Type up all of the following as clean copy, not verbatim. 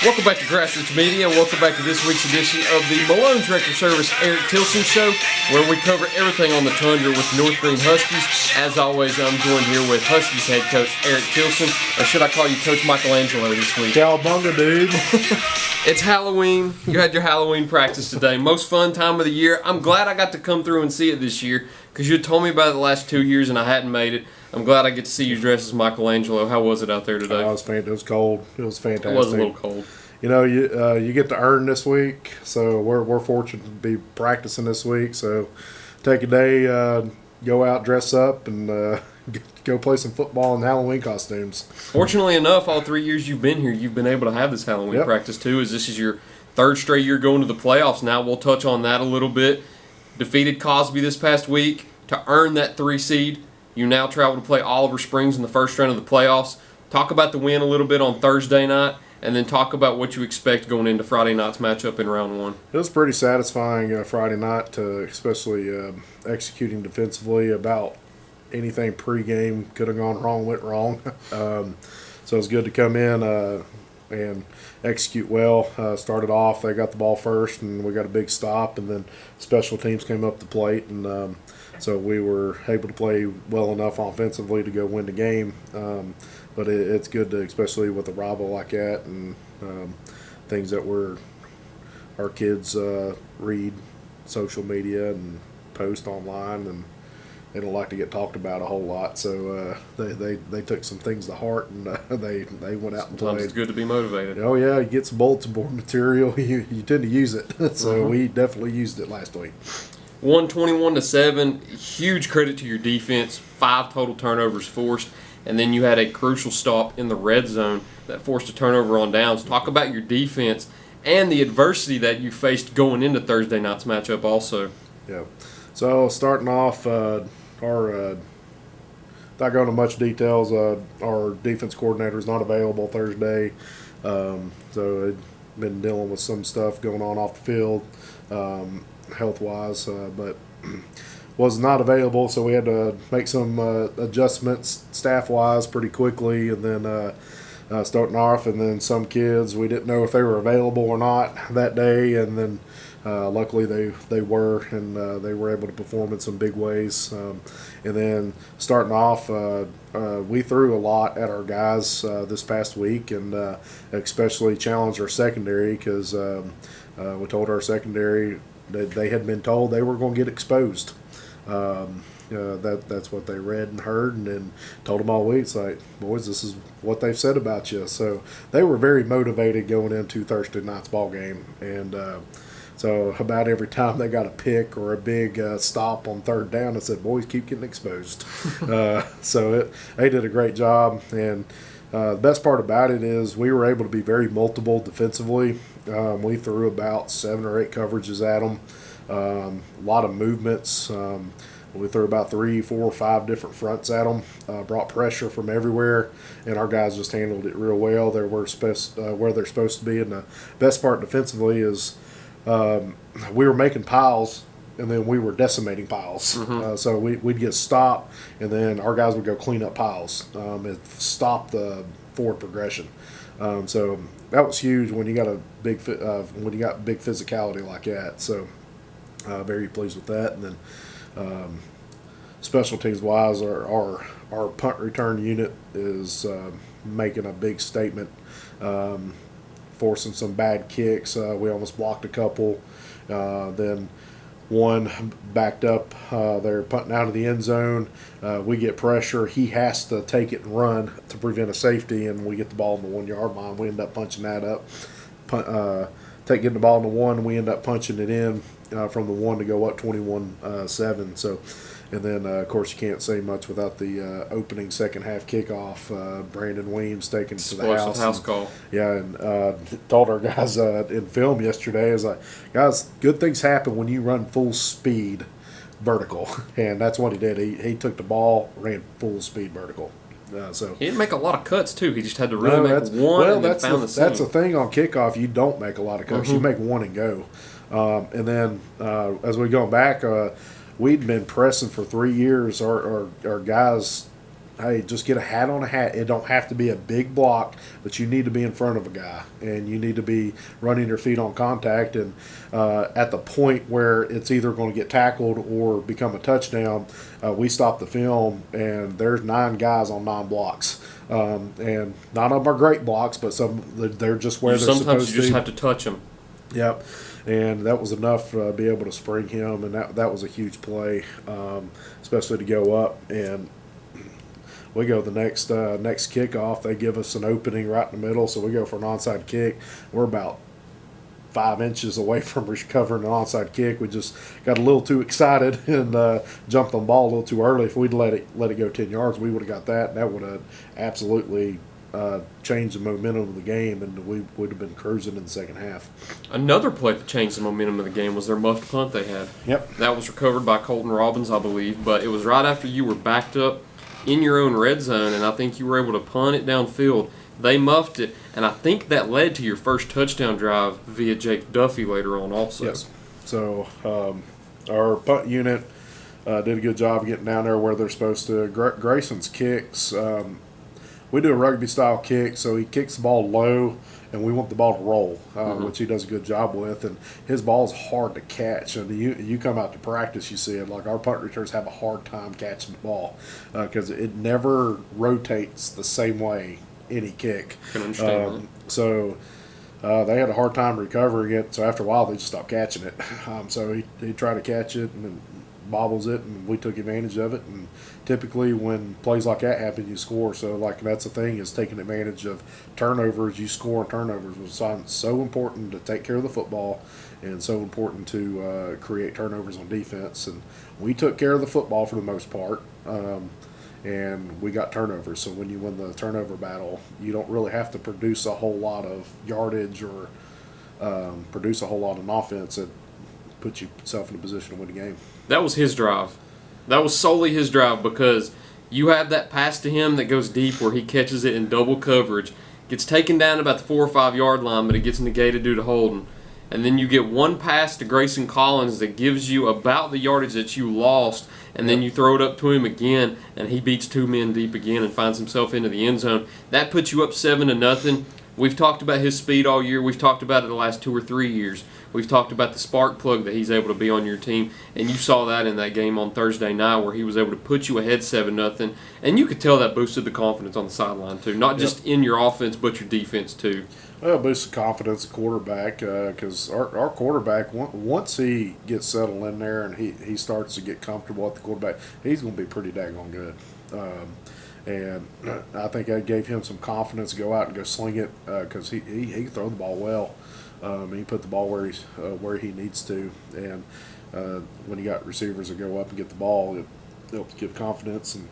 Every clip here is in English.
Welcome back to Grassroots Media. Welcome back to this week's edition of the Malone Tractor Service Eric Tilson Show, where we cover everything on the Tundra with North Greene Huskies. As always, I'm joined here with Huskies head coach Eric Tilson, or should I call you Coach Michelangelo this week? Cowabunga, dude. It's Halloween. You had your Halloween practice today. Most fun time of the year. I'm glad I got to come through and see it this year, because you had told me about it the last 2 years and I hadn't made it. I'm glad I get to see you dressed as Michelangelo. How was it out there today? It was cold. It was fantastic. It was a little cold. You know, you get to earn this week, so we're fortunate to be practicing this week. So take a day, go out, dress up, and go play some football in Halloween costumes. Fortunately enough, all 3 years you've been here, you've been able to have this Halloween practice too, as this is your third straight year going to the playoffs. Now we'll touch on that a little bit. Defeated Cosby this past week to earn that 3 seed. You now travel to play Oliver Springs in the first round of the playoffs. Talk about the win a little bit on Thursday night, and then talk about what you expect going into Friday night's matchup in round 1. It was pretty satisfying Friday night, especially executing defensively. About anything pregame could have gone wrong, went wrong. So it was good to come in and execute well. Started off, they got the ball first, and we got a big stop, and then special teams came up the plate, and so we were able to play well enough offensively to go win the game. But it's good to, especially with a rival like that, and things that our kids read social media and post online, and they don't like to get talked about a whole lot. So they took some things to heart, and they went out and played. Sometimes it's good to be motivated. Oh yeah, you get some bulletin board material. You tend to use it. So we definitely used it last week. 121-7. Huge credit to your defense. 5 total turnovers forced. And then you had a crucial stop in the red zone that forced a turnover on downs. Talk about your defense and the adversity that you faced going into Thursday night's matchup also. Yeah. So starting off, not going into much details, our defense coordinator is not available Thursday. So I've been dealing with some stuff going on off the field, health-wise, but was not available, so we had to make some adjustments staff-wise pretty quickly, and then starting off, and then some kids, we didn't know if they were available or not that day, and then luckily they were, and they were able to perform in some big ways. And then starting off, we threw a lot at our guys this past week, and especially challenged our secondary, because we told our secondary that they had been told they were going to get exposed. That's what they read and heard, and then told them all week. It's like, boys, this is what they've said about you. So they were very motivated going into Thursday night's ball game, and so about every time they got a pick or a big stop on third down, I said, boys, keep getting exposed. So they did a great job, and the best part about it is we were able to be very multiple defensively. We threw about 7 or 8 coverages at them. A lot of movements. We threw about 3, 4, 5 different fronts at them. Brought pressure from everywhere, and our guys just handled it real well. They were where they're supposed to be. And the best part defensively is we were making piles, and then we were decimating piles. So we'd get stopped, and then our guys would go clean up piles. It stopped the forward progression. So that was huge when you got big physicality like that. So. Very pleased with that. And then special teams wise, our punt return unit is making a big statement, forcing some bad kicks. We almost blocked a couple. Then one backed up. They're punting out of the end zone. We get pressure. He has to take it and run to prevent a safety, and we get the ball in the 1-yard line. We end up punching that up. Getting the ball in the 1, we end up punching it in from the 1 to go up 21-7. So, and then of course you can't say much without the opening second half kickoff. Brandon Weems taken to the house call. Yeah, and told our guys in film yesterday, is like, guys, good things happen when you run full speed vertical, and that's what he did. He took the ball, ran full speed vertical. So he didn't make a lot of cuts too. He just had to really make one, and then found the seam. That's the thing on kickoff. You don't make a lot of cuts. You make one and go. And then as we go back, we'd been pressing for 3 years. Our guys hey, just get a hat on a hat. It don't have to be a big block, but you need to be in front of a guy, and you need to be running your feet on contact. And at the point where it's either going to get tackled or become a touchdown, we stop the film, and there's 9 guys on 9 blocks. And none of them are great blocks, but they're just where they're supposed to be. Sometimes you just have to touch them. Yep. And that was enough to be able to spring him, and that was a huge play, especially to go up. And we go the next kickoff. They give us an opening right in the middle, so we go for an onside kick. We're about 5 inches away from recovering an onside kick. We just got a little too excited and jumped on the ball a little too early. If we'd let it go 10 yards, we would have got that. And that would have absolutely changed the momentum of the game, and we would have been cruising in the second half. Another play that changed the momentum of the game was their muffed punt they had. Yep. That was recovered by Colton Robbins, I believe, but it was right after you were backed up in your own red zone, and I think you were able to punt it downfield. They muffed it, and I think that led to your first touchdown drive via Jake Duffy later on also. Yes. So our punt unit did a good job getting down there where they're supposed to. Grayson's kicks, we do a rugby-style kick, so he kicks the ball low, and we want the ball to roll, which he does a good job with. And his ball is hard to catch. And you come out to practice, you see it. Like, our punt returners have a hard time catching the ball because it never rotates the same way any kick. I can understand that. So they had a hard time recovering it. So after a while, they just stopped catching it. So he tried to catch it and then bobbles it, and we took advantage of it. And typically when plays like that happen, you score. So, like, that's the thing, is taking advantage of turnovers. You score on turnovers. It's so important to take care of the football and so important to create turnovers on defense. And we took care of the football for the most part, and we got turnovers. So when you win the turnover battle, you don't really have to produce a whole lot of yardage or produce a whole lot of offense that puts yourself in a position to win the game. That was his drive. That was solely his drive, because you have that pass to him that goes deep where he catches it in double coverage, gets taken down about the 4 or 5 yard line, but it gets negated due to holding. And then you get one pass to Grayson Collins that gives you about the yardage that you lost, and then you throw it up to him again, and he beats 2 men deep again and finds himself into the end zone. That puts you up 7-0. We've talked about his speed all year. We've talked about it the last 2 or 3 years. We've talked about the spark plug that he's able to be on your team, and you saw that in that game on Thursday night where he was able to put you ahead 7-0, and you could tell that boosted the confidence on the sideline too, not just in your offense but your defense too. Well, boosted confidence of quarterback, because our quarterback, once he gets settled in there and he starts to get comfortable at the quarterback, he's going to be pretty daggone good. And I think that gave him some confidence to go out and go sling it, because he can throw the ball well. He put the ball where he needs to, and when you got receivers that go up and get the ball, it helps give confidence. And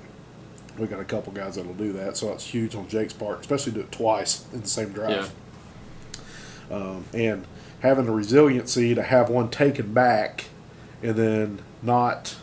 we got a couple guys that'll do that, so it's huge on Jake's part, especially do it twice in the same drive. Yeah. And having the resiliency to have one taken back and then not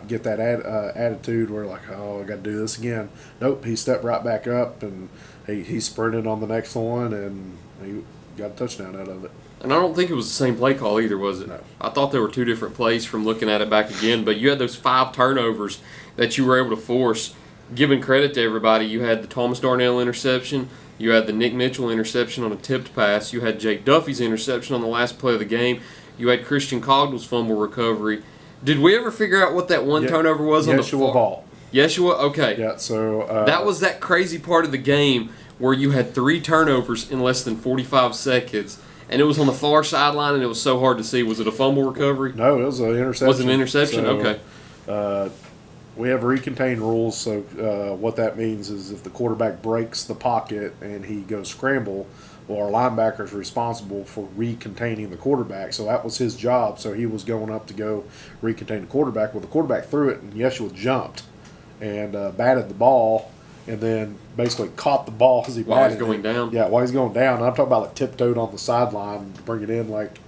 get that attitude where, like, oh, I got to do this again. Nope, he stepped right back up, and he sprinted on the next one, and he got a touchdown out of it. And I don't think it was the same play call either, was it? No. I thought there were 2 different plays from looking at it back again, but you had those 5 turnovers that you were able to force. Giving credit to everybody, you had the Thomas Darnell interception, you had the Nick Mitchell interception on a tipped pass, you had Jake Duffy's interception on the last play of the game, you had Christian Cogdell's fumble recovery. Did we ever figure out what that one turnover was on the Yeshua Ball. Yeshua? Okay. Yeah, so that was that crazy part of the game where you had 3 turnovers in less than 45 seconds, and it was on the far sideline, and it was so hard to see. Was it a fumble recovery? No, it was an interception. Was it an interception? So, okay. We have recontain rules, so what that means is if the quarterback breaks the pocket and he goes scramble, well, our linebacker is responsible for recontaining the quarterback. So that was his job. So he was going up to go recontain the quarterback. Well, the quarterback threw it, and Yeshua jumped and batted the ball, and then basically caught the ball as he batted while he's going down. Yeah, while he's going down. And I'm talking about, like, tiptoed on the sideline to bring it in, like,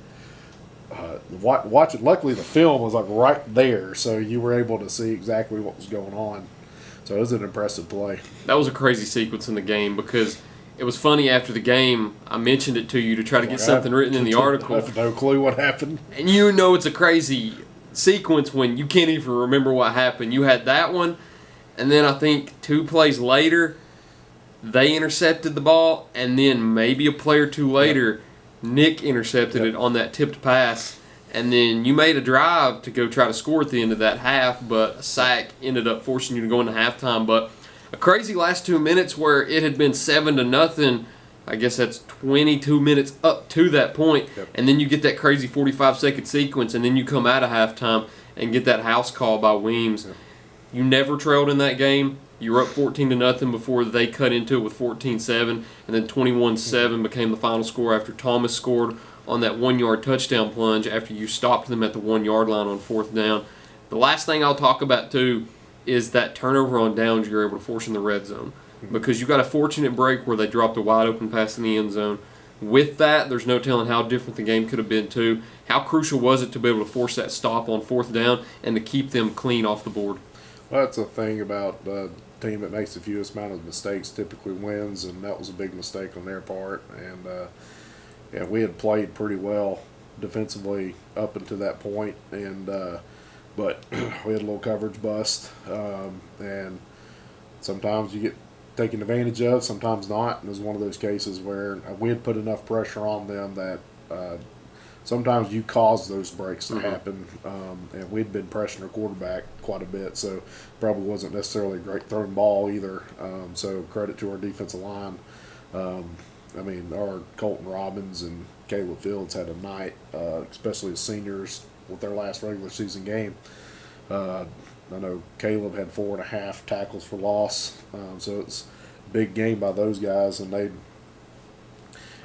watch it. Luckily, the film was, like, right there, so you were able to see exactly what was going on. So it was an impressive play. That was a crazy sequence in the game, because it was funny after the game. I mentioned it to you to try to get something written in the article. I have no clue what happened. And you know it's a crazy sequence when you can't even remember what happened. You had that one, And then I think 2 plays later, they intercepted the ball, and then maybe a play or 2 later, Nick intercepted it on that tipped pass. And then you made a drive to go try to score at the end of that half, but a sack ended up forcing you to go into halftime. But a crazy last 2 minutes where it had been 7-0. I guess that's 22 minutes up to that point. And then you get that crazy 45-second sequence, and then you come out of halftime and get that house call by Weems. You never trailed in that game. You were up 14-0 before they cut into it with 14-7, and then 21-7 became the final score after Thomas scored on that 1-yard touchdown plunge after you stopped them at the 1-yard line on 4th down. The last thing I'll talk about, too, is that turnover on downs you're able to force in the red zone. Because you got a fortunate break where they dropped a wide-open pass in the end zone. With that, there's no telling how different the game could have been, too. How crucial was it to be able to force that stop on 4th down and to keep them clean off the board? Well, that's the thing about the team that makes the fewest amount of mistakes typically wins, and that was a big mistake on their part. And we had played pretty well defensively up until that point, but we had a little coverage bust, and sometimes you get taken advantage of, sometimes not. And it was one of those cases where we had put enough pressure on them that sometimes you cause those breaks to happen, and we'd been pressuring our quarterback quite a bit, so probably wasn't necessarily a great thrown ball either. So credit to our defensive line. I mean, our Colton Robbins and Caleb Fields had a night, especially as seniors with their last regular season game. I know Caleb had 4.5 tackles for loss, so it's a big game by those guys, and it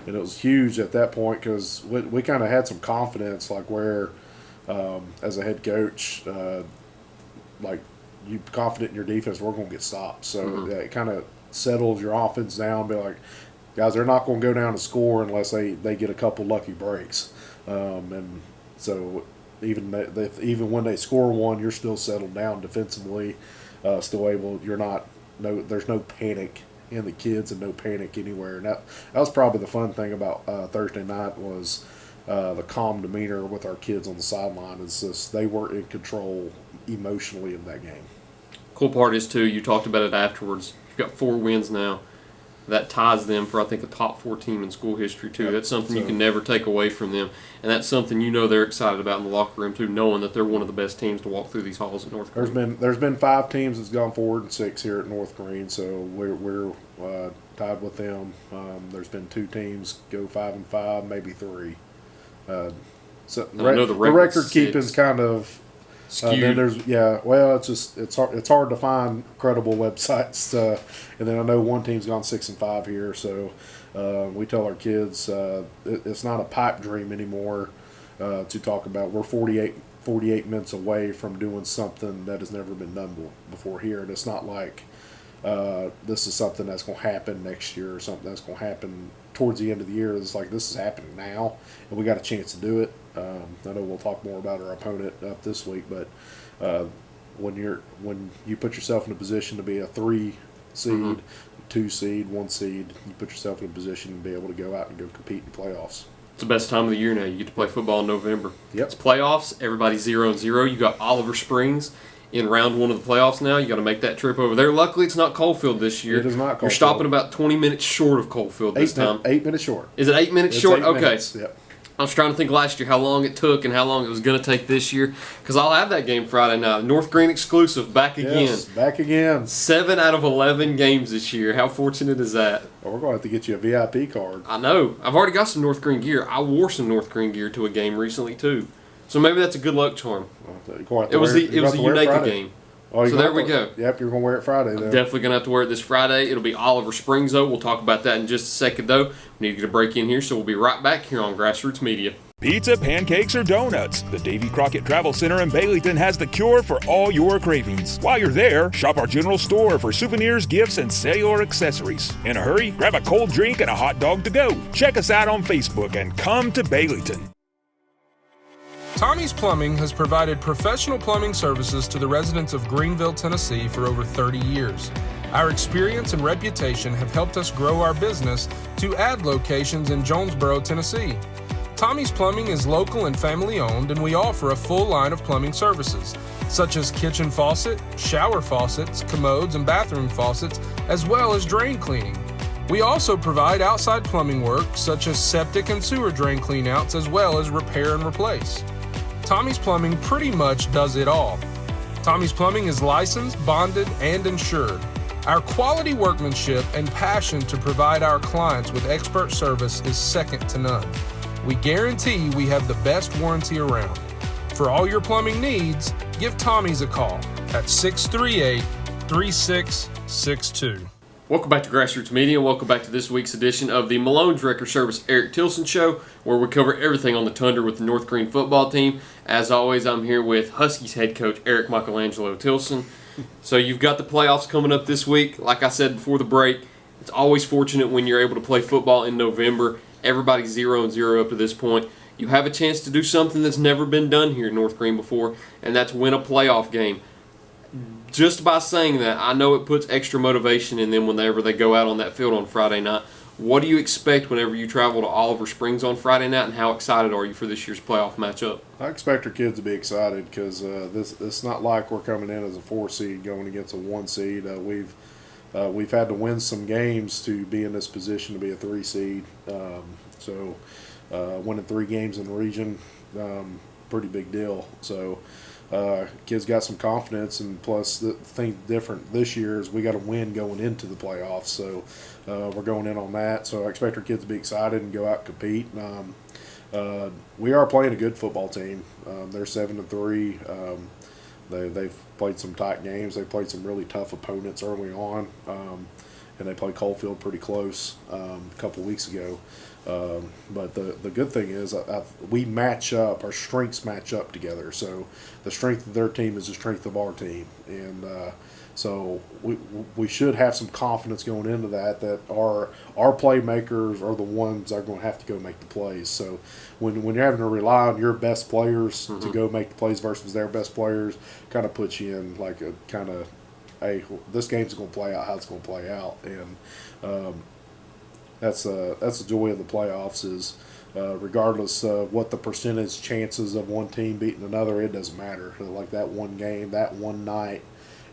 was huge at that point because we kind of had some confidence, like where as a head coach, like you confident in your defense, we're going to get stopped. So it kind of settles your offense down, be like, guys, they're not going to go down and score unless they get a couple lucky breaks. And so even when they score one, you're still settled down defensively, still able. There's no panic in the kids and no panic anywhere. And that was probably the fun thing about Thursday night was the calm demeanor with our kids on the sideline. Is just they were in control emotionally of that game. Cool part is, too, you talked about it afterwards. You've got 4 wins now. That ties them for, I think, a top 4 team in school history, too. That's something you can never take away from them. And that's something they're excited about in the locker room, too, knowing that they're one of the best teams to walk through these halls at North Greene. There's been 5 teams that's gone 4-6 here at North Greene, so we're tied with them. There's been 2 teams go 5-5, maybe 3. So the record keeping's kind of skewed. It's hard to find credible websites, and then I know one team's gone 6-5 here, so we tell our kids it's not a pipe dream anymore to talk about. We're 48 minutes away from doing something that has never been done before here, and it's not like this is something that's going to happen next year or something that's going to happen towards the end of the year. It's like this is happening now, and we got a chance to do it. I know we'll talk more about our opponent up this week, but when you put yourself in a position to be a 3 seed, 2 seed, 1 seed, you put yourself in a position to be able to go out and go compete in playoffs. It's the best time of the year now. You get to play football in November. Yep. It's playoffs. Everybody's 0-0. You got Oliver Springs in round 1 of the playoffs now. You got to make that trip over there. Luckily, it's not Coalfield this year. It is not Coalfield. You're stopping about 20 minutes short of Coalfield this time. 8 minutes short. Is it 8 minutes short? 8 okay. Minutes. Yep. I was trying to think last year how long it took and how long it was going to take this year, because I'll have that game Friday night. North Greene exclusive, back again. Yes, back again. 7 out of 11 games this year. How fortunate is that? Well, we're going to have to get you a VIP card. I know. I've already got some North Greene gear. I wore some North Greene gear to a game recently, too. So maybe that's a good luck charm. It was a United game. Oh, so there we go. Yep, you're going to wear it Friday, though. I'm definitely going to have to wear it this Friday. It'll be Oliver Springs, though. We'll talk about that in just a second, though. We need to get a break in here, so we'll be right back here on Grassroots Media. Pizza, pancakes, or donuts, the Davy Crockett Travel Center in Baileyton has the cure for all your cravings. While you're there, shop our general store for souvenirs, gifts, and cellular accessories. In a hurry, grab a cold drink and a hot dog to go. Check us out on Facebook and come to Baileyton. Tommy's Plumbing has provided professional plumbing services to the residents of Greenville, Tennessee for over 30 years. Our experience and reputation have helped us grow our business to add locations in Jonesboro, Tennessee. Tommy's Plumbing is local and family owned, and we offer a full line of plumbing services, such as kitchen faucet, shower faucets, commodes, and bathroom faucets, as well as drain cleaning. We also provide outside plumbing work, such as septic and sewer drain cleanouts, as well as repair and replace. Tommy's Plumbing pretty much does it all. Tommy's Plumbing is licensed, bonded, and insured. Our quality workmanship and passion to provide our clients with expert service is second to none. We guarantee we have the best warranty around. For all your plumbing needs, give Tommy's a call at 638-3662. Welcome back to Grassroots Media. Welcome back to this week's edition of the Malone Director Service Eric Tilson Show, where we cover everything on the Tundra with the North Greene football team. As always, I'm here with Huskies head coach Eric Michelangelo Tilson. So you've got the playoffs coming up this week. Like I said before the break, it's always fortunate when you're able to play football in November. Everybody's 0-0 up to this point. You have a chance to do something that's never been done here in North Greene before, and that's win a playoff game. Just by saying that, I know it puts extra motivation in them whenever they go out on that field on Friday night. What do you expect whenever you travel to Oliver Springs on Friday night, and how excited are you for this year's playoff matchup? I expect our kids to be excited because it's not like we're coming in as a 4 seed going against a 1 seed. We've had to win some games to be in this position to be a 3 seed. So winning 3 games in the region, pretty big deal. So kids got some confidence, and plus the thing different this year is we got to win going into the playoffs. So we're going in on that. So I expect our kids to be excited and go out and compete. We are playing a good football team. They're 7-3. They've played some tight games. They played some really tough opponents early on, and they played Coalfield pretty close a couple weeks ago. But the good thing is we match up, our strengths match up together. So the strength of their team is the strength of our team, and so we should have some confidence going into that our playmakers are the ones that are going to have to go make the plays. So when you're having to rely on your best players to go make the plays versus their best players, kind of puts you in like a kind of, hey, this game's going to play out how it's going to play out, and that's the joy of the playoffs is regardless of what the percentage chances of one team beating another, it doesn't matter. Like that one game, that one night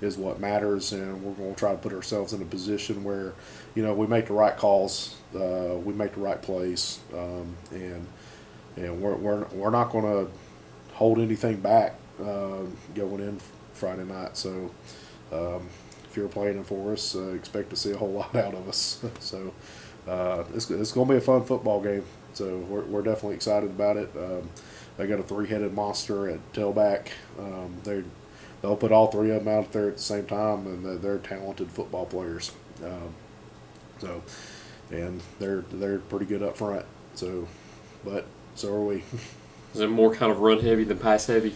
is what matters, and we're going to try to put ourselves in a position where, we make the right calls, we make the right plays, and we're not going to hold anything back going in Friday night. So if you're playing for us, expect to see a whole lot out of us. So it's going to be a fun football game. So we're definitely excited about it. They got a 3-headed monster at tailback. They'll put all 3 of them out there at the same time, and they're talented football players. And they're pretty good up front. So are we. Is it more kind of run heavy than pass heavy?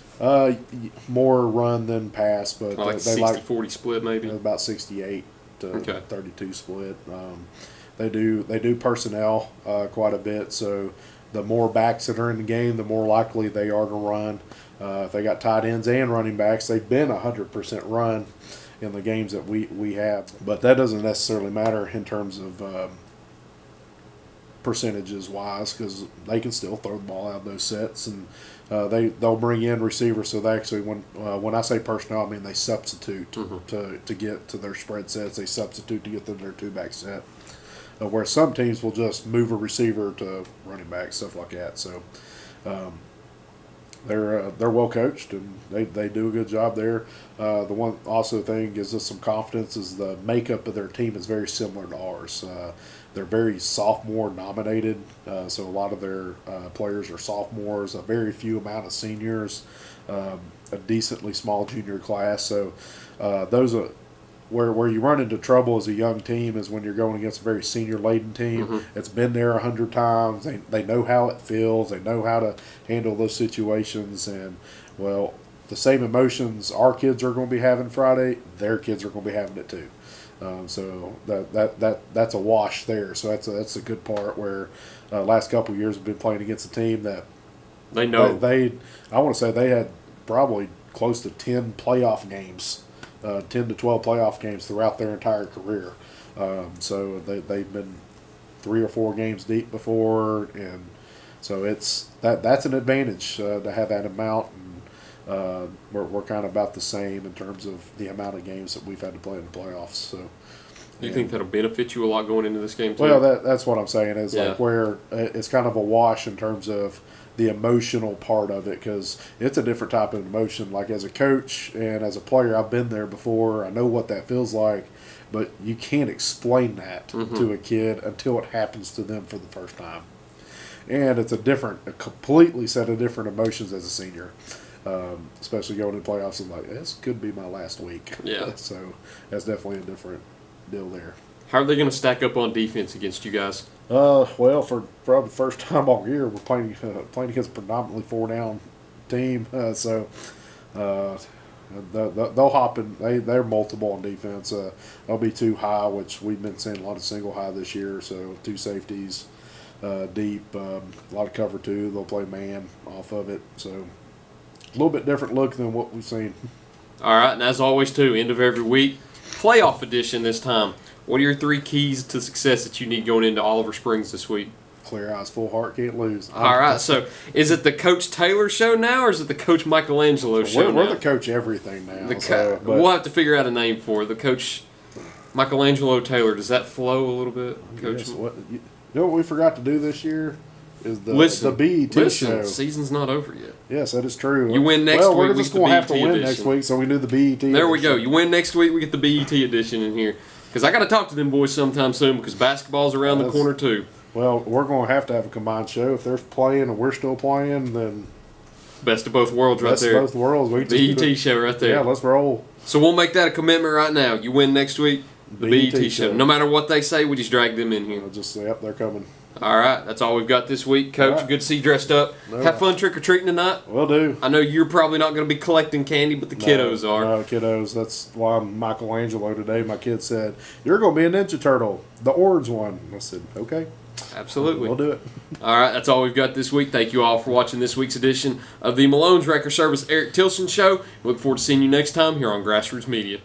More run than pass, but like 60-40 split maybe. About 68 to 32 split. They do personnel quite a bit, so the more backs that are in the game, the more likely they are to run. If they got tight ends and running backs, they've been 100% run in the games that we have. But that doesn't necessarily matter in terms of percentages wise, because they can still throw the ball out of those sets, and they'll bring in receivers. So they actually, when I say personnel, I mean they substitute to get to their spread sets. They substitute to get to their 2-back set. Where some teams will just move a receiver to running back, stuff like that. So they're well coached, and they do a good job there. The one also thing gives us some confidence is the makeup of their team is very similar to ours. They're very sophomore dominated, so a lot of their players are sophomores. A very few amount of seniors, a decently small junior class. So those are. Where you run into trouble as a young team is when you're going against a very senior-laden team. It's been there 100 times. They know how it feels. They know how to handle those situations. And, well, the same emotions our kids are going to be having Friday, their kids are going to be having it too. So that's a wash there. So that's a good part where last couple of years we've been playing against a team that they know. I want to say they had probably close to 10 playoff games. 10 to 12 playoff games throughout their entire career. So they've been 3 or 4 games deep before, and So that's an advantage to have that amount. And we're kind of about the same in terms of the amount of games that we've had to play in the playoffs. So. Do you think that'll benefit you a lot going into this game too? Well, that's what I'm saying is like where it's kind of a wash in terms of the emotional part of it, because it's a different type of emotion. Like as a coach and as a player, I've been there before. I know what that feels like, but you can't explain that to a kid until it happens to them for the first time. And it's a completely set of different emotions as a senior, especially going into playoffs. I'm like, this could be my last week. Yeah. So that's definitely a different deal there. How are they going to stack up on defense against you guys? Well, for probably the first time all year, we're playing against a predominantly 4-down team. So they'll hop in. They're multiple on defense. They'll be 2 high, which we've been seeing a lot of single high this year. So 2 safeties deep, a lot of cover 2. They'll play man off of it. So a little bit different look than what we've seen. All right, and as always, too, end of every week, playoff edition this time. What are your 3 keys to success that you need going into Oliver Springs this week? Clear eyes, full heart, can't lose. All right, so is it the Coach Taylor show now, or is it the Coach Michelangelo show We're now? the Coach everything now. We'll have to figure out a name for it. The Coach Michelangelo Taylor. Does that flow a little bit, Coach? Yes, you know what we forgot to do this year? Is the BET show. Season's not over yet. Yes, that is true. You win next week. We're just going to have to win edition. next week, so we do the BET. There we go. You win next week, we get the BET edition in here. Because I got to talk to them boys sometime soon because basketball's around the corner too. Well, we're going to have a combined show. If they're playing and we're still playing, then best of both worlds right there. Best of both worlds. BET show right there. Yeah, let's roll. So we'll make that a commitment right now. You win next week, the BET show. No matter what they say, we just drag them in here. I'll just say, yep, they're coming. All right, that's all we've got this week, Coach. Right. Good to see you dressed up. Have fun trick-or-treating tonight. Will do. I know you're probably not going to be collecting candy, but the kiddos are. No, kiddos. That's why I'm Michelangelo today. My kid said, you're going to be a Ninja Turtle, the orange one. I said, okay. Absolutely. We'll do it. All right, that's all we've got this week. Thank you all for watching this week's edition of the Malone's Wrecker Service Eric Tilson Show. Look forward to seeing you next time here on Grassroots Media.